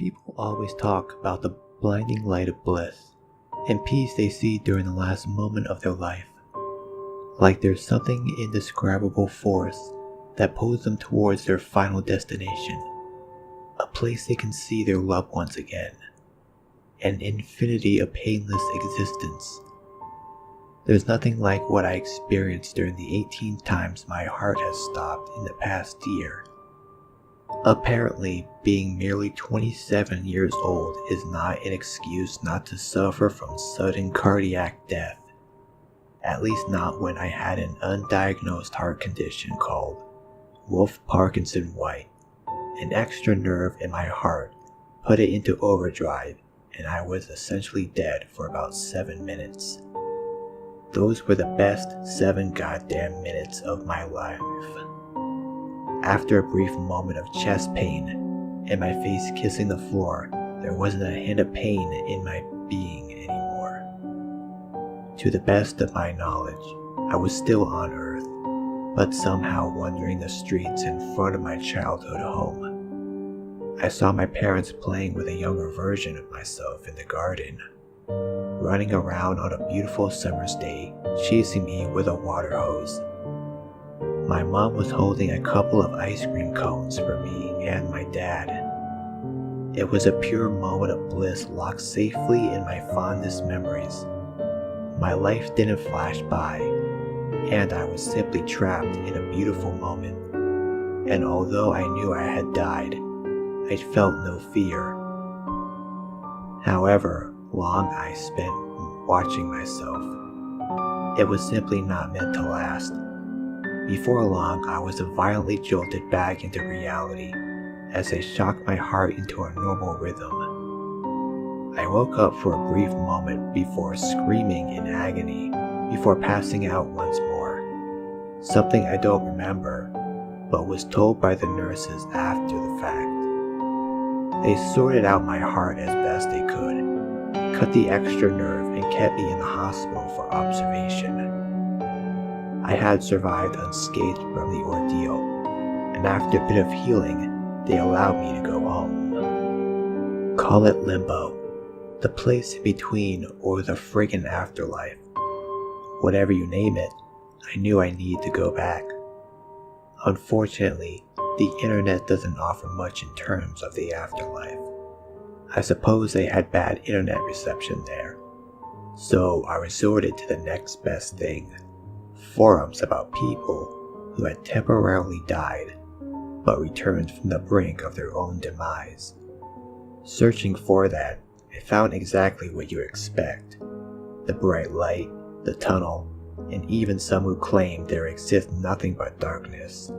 People always talk about the blinding light of bliss and peace they see during the last moment of their life. Like there's something indescribable force that pulls them towards their final destination, a place they can see their loved ones again, an infinity of painless existence. There's nothing like what I experienced during the 18 times my heart has stopped in the past year. Apparently, being merely 27 years old is not an excuse not to suffer from sudden cardiac death. At least not when I had an undiagnosed heart condition called Wolff-Parkinson-White. An extra nerve in my heart put it into overdrive, and I was essentially dead for about 7 minutes. Those were the best 7 goddamn minutes of my life. After a brief moment of chest pain and my face kissing the floor, there wasn't a hint of pain in my being anymore. To the best of my knowledge, I was still on Earth, but somehow wandering the streets in front of my childhood home. I saw my parents playing with a younger version of myself in the garden, running around on a beautiful summer's day, chasing me with a water hose. My mom was holding a couple of ice cream cones for me and my dad. It was a pure moment of bliss locked safely in my fondest memories. My life didn't flash by, and I was simply trapped in a beautiful moment. And although I knew I had died, I felt no fear. However long I spent watching myself, it was simply not meant to last. Before long, I was violently jolted back into reality as they shocked my heart into a normal rhythm. I woke up for a brief moment before screaming in agony, before passing out once more. Something I don't remember, but was told by the nurses after the fact. They sorted out my heart as best they could, cut the extra nerve, and kept me in the hospital for observation. I had survived unscathed from the ordeal, and after a bit of healing, they allowed me to go home. Call it limbo, the place in between, or the friggin' afterlife. Whatever you name it, I knew I needed to go back. Unfortunately, the internet doesn't offer much in terms of the afterlife. I suppose they had bad internet reception there, so I resorted to the next best thing. Forums about people who had temporarily died, but returned from the brink of their own demise. Searching for that, I found exactly what you expect. The bright light, the tunnel, and even some who claimed there exists nothing but darkness.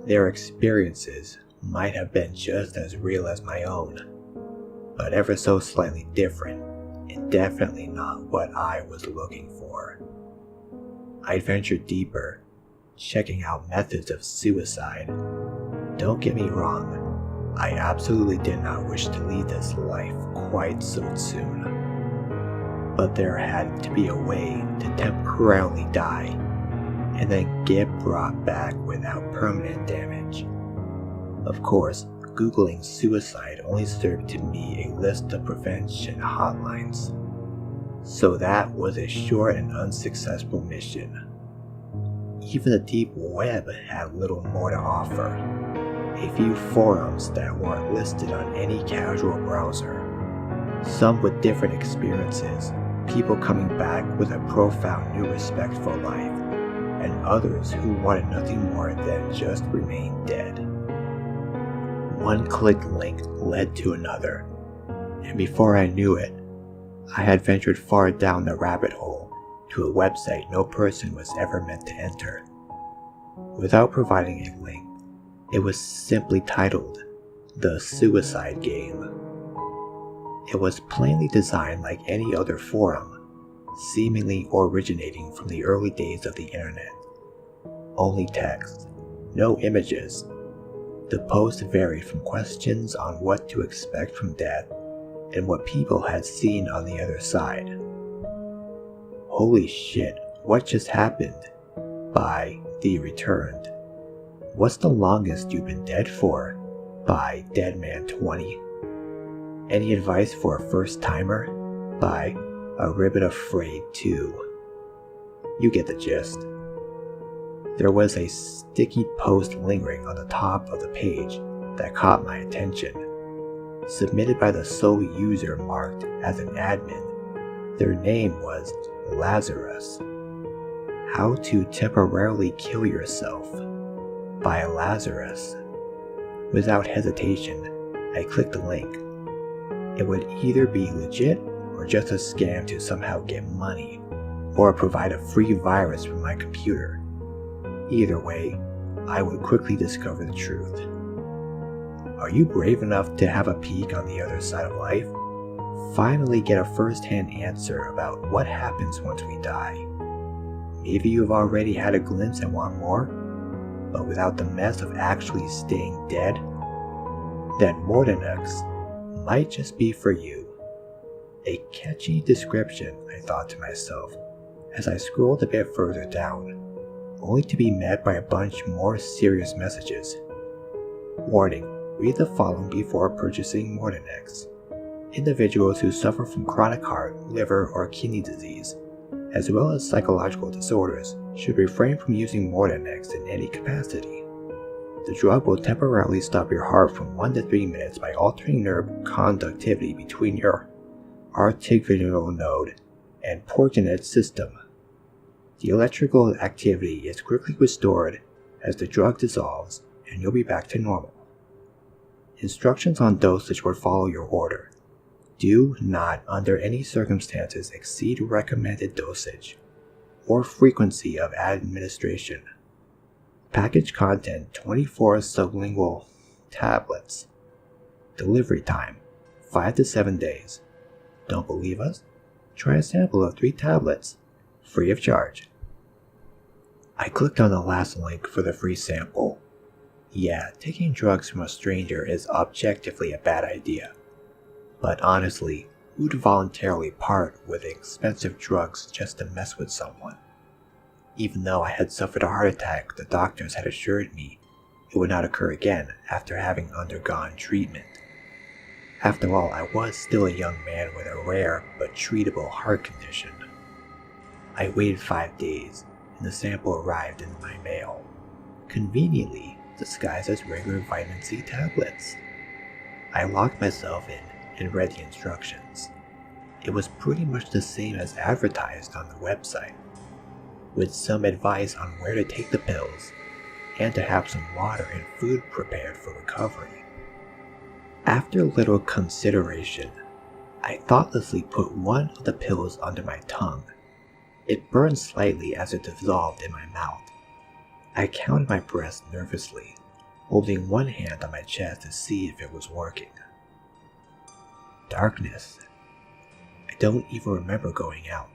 Their experiences might have been just as real as my own, but ever so slightly different, and definitely not what I was looking for. I ventured deeper, checking out methods of suicide. Don't get me wrong, I absolutely did not wish to lead this life quite so soon. But there had to be a way to temporarily die, and then get brought back without permanent damage. Of course, Googling suicide only served to me a list of prevention hotlines. So that was a short and unsuccessful mission. Even the deep web had little more to offer. A few forums that weren't listed on any casual browser. Some with different experiences, people coming back with a profound new respect for life, and others who wanted nothing more than just remain dead. One clicked link led to another, and before I knew it, I had ventured far down the rabbit hole to a website no person was ever meant to enter. Without providing a link, it was simply titled The Suicide Game. It was plainly designed like any other forum, seemingly originating from the early days of the internet. Only text, no images. The post varied from questions on what to expect from death and what people had seen on the other side. Holy shit, what just happened? By The Returned. What's the longest you've been dead for? By Deadman20. Any advice for a first timer? By A Ribbon Afraid Too. You get the gist. There was a sticky post lingering on the top of the page that caught my attention. Submitted by the sole user marked as an admin. Their name was Lazarus. How to Temporarily Kill Yourself by Lazarus. Without hesitation, I clicked the link. It would either be legit or just a scam to somehow get money, or provide a free virus for my computer. Either way, I would quickly discover the truth. Are you brave enough to have a peek on the other side of life? Finally get a first-hand answer about what happens once we die. Maybe you've already had a glimpse and want more, but without the mess of actually staying dead? Then Mordenex might just be for you. A catchy description, I thought to myself, as I scrolled a bit further down, only to be met by a bunch more serious messages. Warning, read the following before purchasing Mordenex. Individuals who suffer from chronic heart, liver, or kidney disease, as well as psychological disorders, should refrain from using Mordenex in any capacity. The drug will temporarily stop your heart from 1 to 3 minutes by altering nerve conductivity between your articular node and Purkinje system. The electrical activity is quickly restored as the drug dissolves, and you'll be back to normal. Instructions on dosage will follow your order. Do not, under any circumstances, exceed recommended dosage or frequency of administration. Package content: 24 sublingual tablets. Delivery time: 5 to 7 days. Don't believe us? Try a sample of 3 tablets, free of charge. I clicked on the last link for the free sample. Yeah, taking drugs from a stranger is objectively a bad idea. But honestly, who would voluntarily part with expensive drugs just to mess with someone? Even though I had suffered a heart attack, the doctors had assured me it would not occur again after having undergone treatment. After all, I was still a young man with a rare but treatable heart condition. I waited 5 days, and the sample arrived in my mail, conveniently disguised as regular vitamin C tablets. I locked myself in and read the instructions. It was pretty much the same as advertised on the website, with some advice on where to take the pills and to have some water and food prepared for recovery. After little consideration, I thoughtlessly put one of the pills under my tongue. It burned slightly as it dissolved in my mouth. I counted my breaths nervously, holding one hand on my chest to see if it was working. Darkness. I don't even remember going out.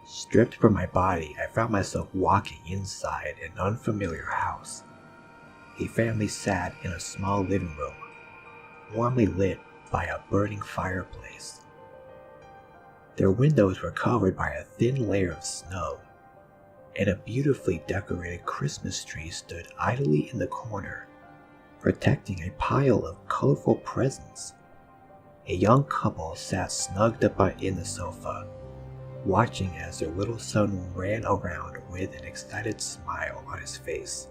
Stripped from my body, I found myself walking inside an unfamiliar house. A family sat in a small living room, warmly lit by a burning fireplace. Their windows were covered by a thin layer of snow, and a beautifully decorated Christmas tree stood idly in the corner, protecting a pile of colorful presents. A young couple sat snugged up in the sofa, watching as their little son ran around with an excited smile on his face.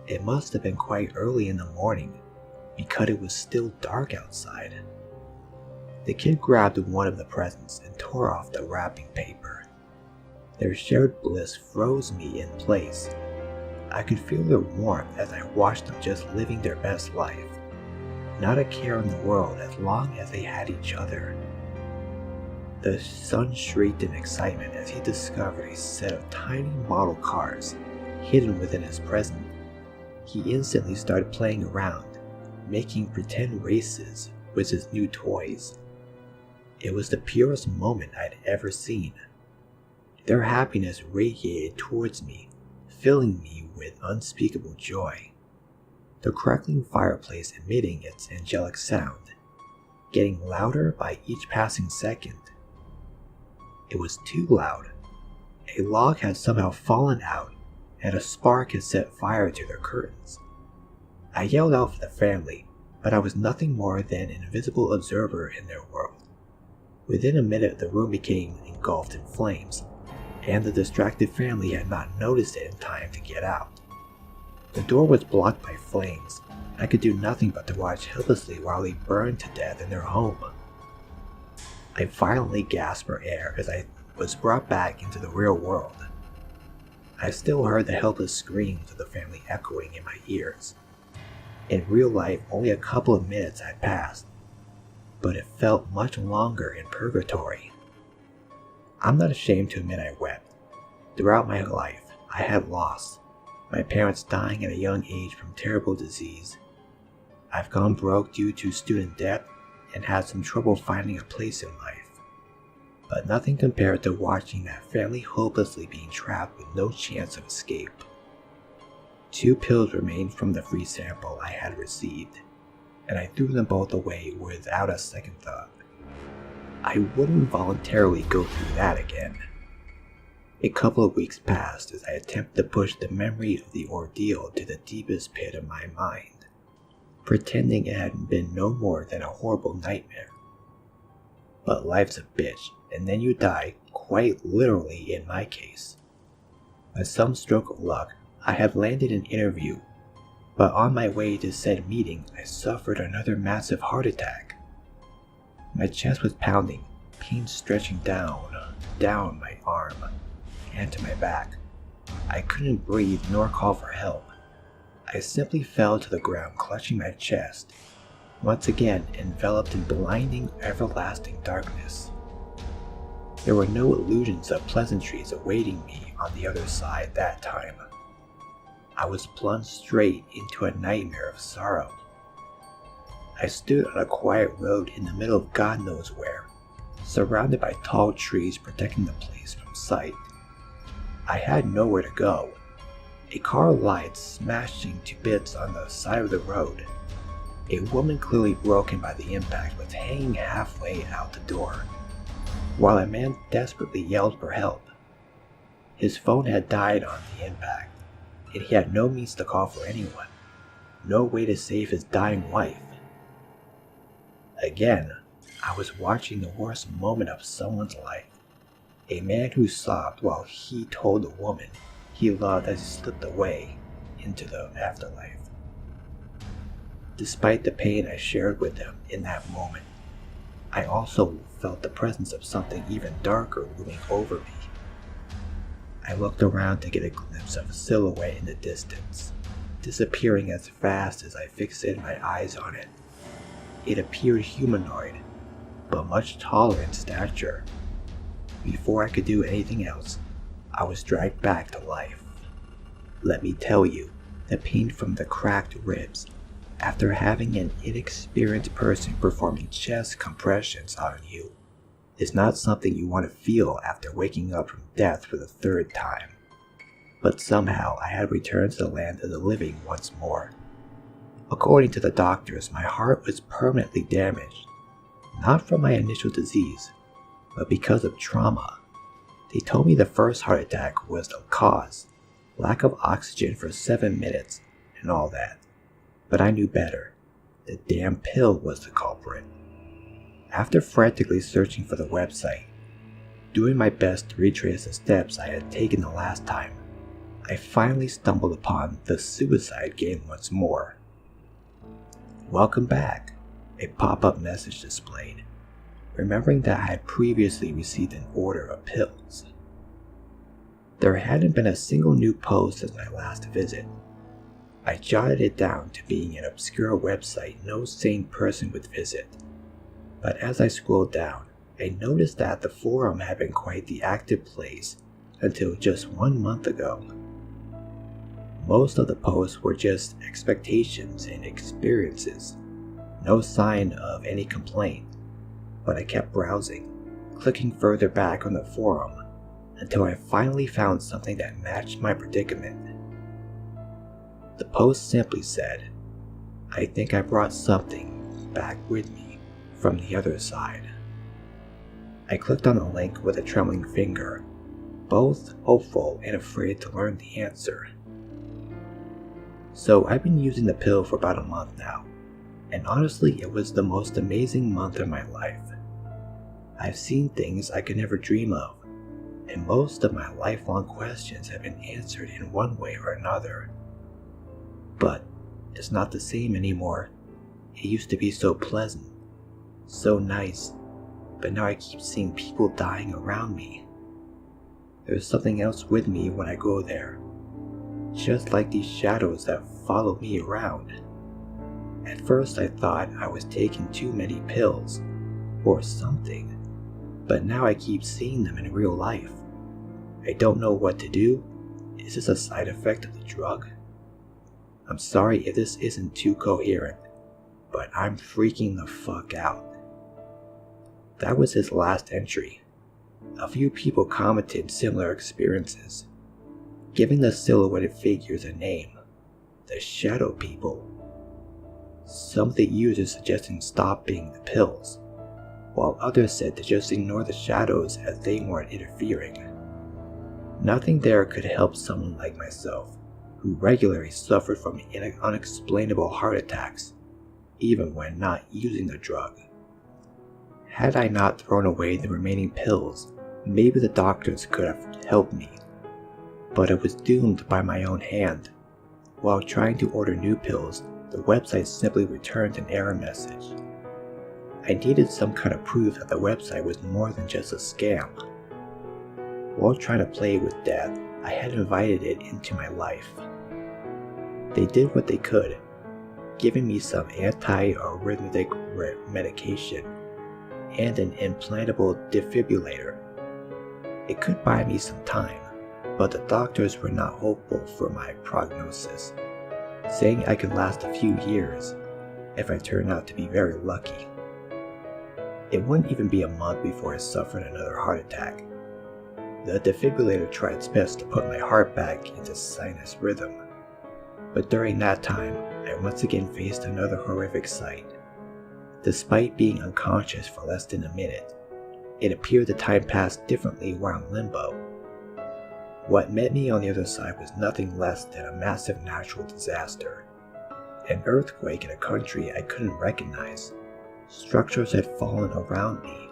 It must have been quite early in the morning, because it was still dark outside. The kid grabbed one of the presents and tore off the wrapping paper. Their shared bliss froze me in place. I could feel their warmth as I watched them just living their best life. Not a care in the world as long as they had each other. The son shrieked in excitement as he discovered a set of tiny model cars hidden within his present. He instantly started playing around, making pretend races with his new toys. It was the purest moment I'd ever seen. Their happiness radiated towards me, filling me with unspeakable joy. The crackling fireplace emitting its angelic sound, getting louder by each passing second. It was too loud. A log had somehow fallen out, and a spark had set fire to their curtains. I yelled out for the family, but I was nothing more than an invisible observer in their world. Within a minute, the room became engulfed in flames, and the distracted family had not noticed it in time to get out. The door was blocked by flames, and I could do nothing but to watch helplessly while they burned to death in their home. I violently gasped for air as I was brought back into the real world. I still heard the helpless screams of the family echoing in my ears. In real life, only a couple of minutes had passed, but it felt much longer in purgatory. I'm not ashamed to admit I wept. Throughout my life, I had lost. My parents dying at a young age from terrible disease. I've gone broke due to student debt and had some trouble finding a place in life. But nothing compared to watching that family hopelessly being trapped with no chance of escape. 2 pills remained from the free sample I had received, and I threw them both away without a second thought. I wouldn't voluntarily go through that again. A couple of weeks passed as I attempted to push the memory of the ordeal to the deepest pit of my mind, pretending it had been no more than a horrible nightmare. But life's a bitch, and then you die, quite literally in my case. By some stroke of luck, I had landed an interview, but on my way to said meeting, I suffered another massive heart attack. My chest was pounding, pain stretching down my arm, and to my back. I couldn't breathe nor call for help. I simply fell to the ground, clutching my chest, once again enveloped in blinding, everlasting darkness. There were no illusions of pleasantries awaiting me on the other side that time. I was plunged straight into a nightmare of sorrow. I stood on a quiet road in the middle of God knows where, surrounded by tall trees protecting the place from sight. I had nowhere to go. A car lied smashing to bits on the side of the road. A woman clearly broken by the impact was hanging halfway out the door, while a man desperately yelled for help. His phone had died on the impact, and he had no means to call for anyone, no way to save his dying wife. Again, I was watching the worst moment of someone's life. A man who sobbed while he told the woman he loved as he slipped away into the afterlife. Despite the pain I shared with them in that moment, I also felt the presence of something even darker looming over me. I looked around to get a glimpse of a silhouette in the distance, disappearing as fast as I fixated my eyes on it. It appeared humanoid, but much taller in stature. Before I could do anything else, I was dragged back to life. Let me tell you, the pain from the cracked ribs, after having an inexperienced person performing chest compressions on you, is not something you want to feel after waking up from death for the 3rd time. But somehow I had returned to the land of the living once more. According to the doctors, my heart was permanently damaged, not from my initial disease, but because of trauma. They told me the first heart attack was the cause, lack of oxygen for 7 minutes, and all that. But I knew better. The damn pill was the culprit. After frantically searching for the website, doing my best to retrace the steps I had taken the last time, I finally stumbled upon the suicide game once more. Welcome back, a pop-up message displayed, remembering that I had previously received an order of pills. There hadn't been a single new post since my last visit. I jotted it down to being an obscure website no sane person would visit. But as I scrolled down, I noticed that the forum had been quite the active place until just 1 month ago. Most of the posts were just expectations and experiences, no sign of any complaint, but I kept browsing, clicking further back on the forum until I finally found something that matched my predicament. The post simply said, "I think I brought something back with me from the other side." I clicked on the link with a trembling finger, both hopeful and afraid to learn the answer. So I've been using the pill for about a month now. and honestly, it was the most amazing month of my life. I've seen things I could never dream of, and most of my lifelong questions have been answered in one way or another. But it's not the same anymore. It used to be so pleasant, so nice, but now I keep seeing people dying around me. There's something else with me when I go there, just like these shadows that follow me around. At first I thought I was taking too many pills, or something, but now I keep seeing them in real life. I don't know what to do. Is this a side effect of the drug? I'm sorry if this isn't too coherent, but I'm freaking the fuck out. That was his last entry. A few people commented similar experiences, giving the silhouetted figures a name, the Shadow People. Some of the users suggested stopping the pills, while others said to just ignore the shadows as they weren't interfering. Nothing there could help someone like myself, who regularly suffered from unexplainable heart attacks, even when not using the drug. Had I not thrown away the remaining pills, maybe the doctors could have helped me, but I was doomed by my own hand. While trying to order new pills, the website simply returned an error message. I needed some kind of proof that the website was more than just a scam. While trying to play with death, I had invited it into my life. They did what they could, giving me some anti-arrhythmic medication and an implantable defibrillator. It could buy me some time, but the doctors were not hopeful for my prognosis, saying I could last a few years if I turned out to be very lucky. It wouldn't even be a month before I suffered another heart attack. The defibrillator tried its best to put my heart back into sinus rhythm, but during that time, I once again faced another horrific sight. Despite being unconscious for less than a minute, it appeared the time passed differently while in limbo. What met me on the other side was nothing less than a massive natural disaster. An earthquake in a country I couldn't recognize. Structures had fallen around me,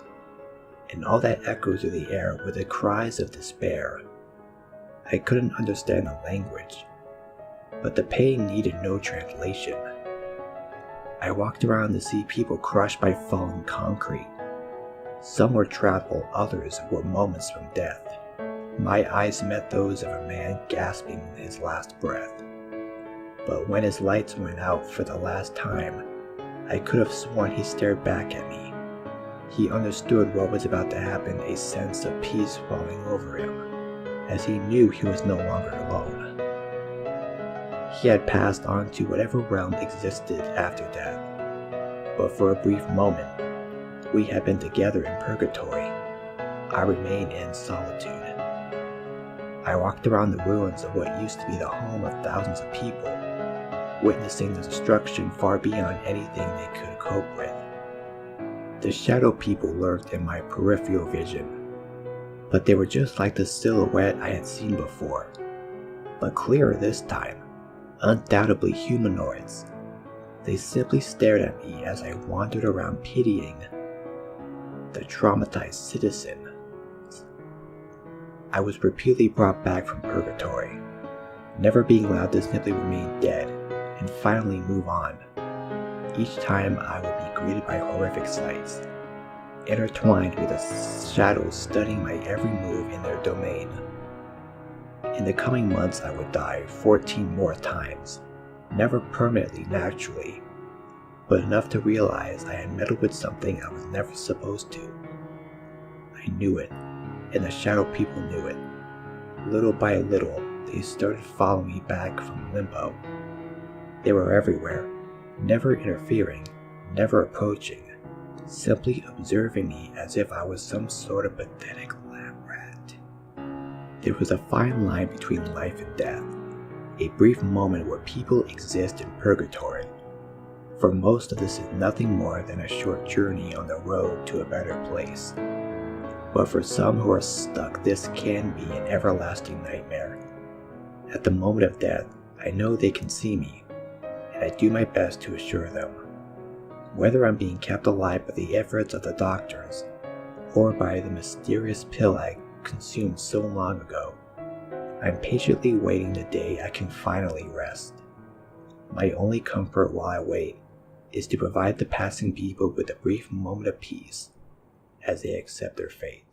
and all that echoed through the air were the cries of despair. I couldn't understand the language, but the pain needed no translation. I walked around to see people crushed by falling concrete. Some were trapped while others were moments from death. My eyes met those of a man gasping his last breath. But when his lights went out for the last time, I could have sworn he stared back at me. He understood what was about to happen, a sense of peace falling over him, as he knew he was no longer alone. He had passed on to whatever realm existed after death, but for a brief moment, we had been together in purgatory. I remained in solitude. I walked around the ruins of what used to be the home of thousands of people, witnessing the destruction far beyond anything they could cope with. The Shadow People lurked in my peripheral vision, but they were just like the silhouette I had seen before, but clearer this time, undoubtedly humanoids. They simply stared at me as I wandered around pitying the traumatized citizen. I was repeatedly brought back from purgatory, never being allowed to simply remain dead and finally move on. Each time I would be greeted by horrific sights, intertwined with the shadows studying my every move in their domain. In the coming months I would die 14 more times, never permanently naturally, but enough to realize I had meddled with something I was never supposed to. I knew it, and the Shadow People knew it. Little by little, they started following me back from limbo. They were everywhere, never interfering, never approaching, simply observing me as if I was some sort of pathetic lab rat. There was a fine line between life and death, a brief moment where people exist in purgatory. For most of this is nothing more than a short journey on the road to a better place. But for some who are stuck, this can be an everlasting nightmare. At the moment of death, I know they can see me, and I do my best to assure them. Whether I'm being kept alive by the efforts of the doctors, or by the mysterious pill I consumed so long ago, I'm patiently waiting the day I can finally rest. My only comfort while I wait is to provide the passing people with a brief moment of peace as they accept their fate.